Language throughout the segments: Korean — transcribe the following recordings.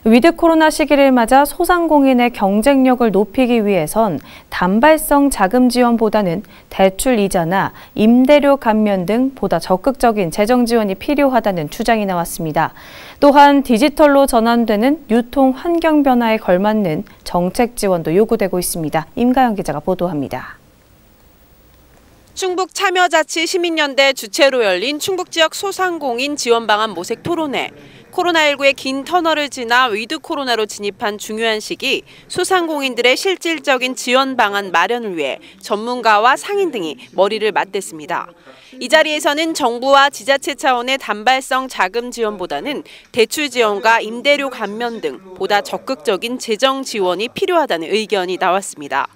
위드 코로나 시기를 맞아 소상공인의 경쟁력을 높이기 위해선 단발성 자금 지원보다는 대출 이자나 임대료 감면 등 보다 적극적인 재정 지원이 필요하다는 주장이 나왔습니다. 또한 디지털로 전환되는 유통 환경 변화에 걸맞는 정책 지원도 요구되고 있습니다. 임가영 기자가 보도합니다. 충북 참여자치시민연대 주최로 열린 충북 지역 소상공인 지원 방안 모색 토론회. 코로나19의 긴 터널을 지나 위드 코로나로 진입한 중요한 시기, 소상공인들의 실질적인 지원 방안 마련을 위해 전문가와 상인 등이 머리를 맞댔습니다. 이 자리에서는 정부와 지자체 차원의 단발성 자금 지원보다는 대출 지원과 임대료 감면 등 보다 적극적인 재정 지원이 필요하다는 의견이 나왔습니다.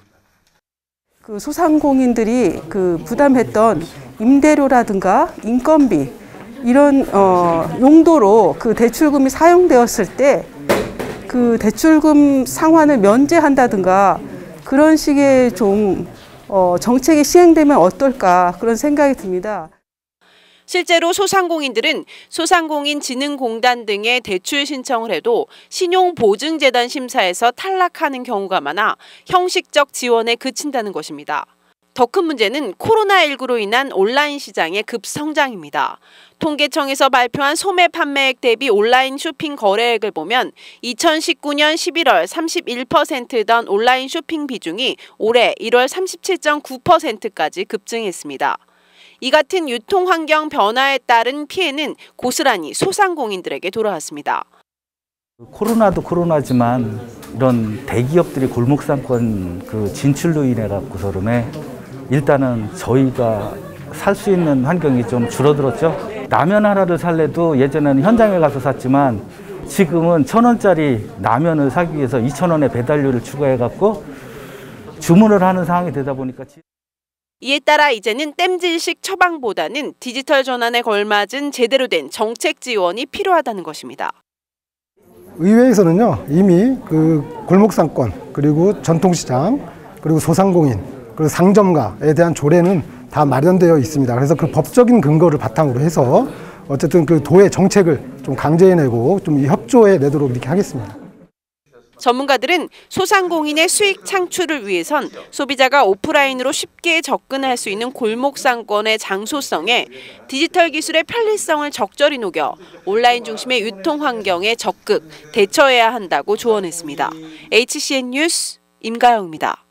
소상공인들이 부담했던 임대료라든가 인건비 이런 용도로 대출금이 사용되었을 때 대출금 상환을 면제한다든가 그런 식의 좀 정책이 시행되면 어떨까 그런 생각이 듭니다. 실제로 소상공인들은 소상공인진흥공단 등의 대출 신청을 해도 신용보증재단 심사에서 탈락하는 경우가 많아 형식적 지원에 그친다는 것입니다. 더 큰 문제는 코로나19로 인한 온라인 시장의 급성장입니다. 통계청에서 발표한 소매 판매액 대비 온라인 쇼핑 거래액을 보면 2019년 11월 31%던 온라인 쇼핑 비중이 올해 1월 37.9%까지 급증했습니다. 이 같은 유통 환경 변화에 따른 피해는 고스란히 소상공인들에게 돌아왔습니다. 코로나도 코로나지만 이런 대기업들이 골목상권 진출로 인해 갖고서 일단은 저희가 살 수 있는 환경이 좀 줄어들었죠. 라면 하나를 살래도 예전에는 현장에 가서 샀지만 지금은 1,000원짜리 라면을 사기 위해서 2,000원의 배달료를 추가해 갖고 주문을 하는 상황이 되다 보니까 이에 따라 이제는 땜질식 처방보다는 디지털 전환에 걸맞은 제대로 된 정책 지원이 필요하다는 것입니다. 의회에서는요, 이미 골목상권, 그리고 전통시장, 그리고 소상공인, 그리고 상점가에 대한 조례는 다 마련되어 있습니다. 그래서 법적인 근거를 바탕으로 해서 어쨌든 도의 정책을 좀 강제해내고 좀 협조해 내도록 이렇게 하겠습니다. 전문가들은 소상공인의 수익 창출을 위해선 소비자가 오프라인으로 쉽게 접근할 수 있는 골목상권의 장소성에 디지털 기술의 편리성을 적절히 녹여 온라인 중심의 유통 환경에 적극 대처해야 한다고 조언했습니다. HCN 뉴스 임가영입니다.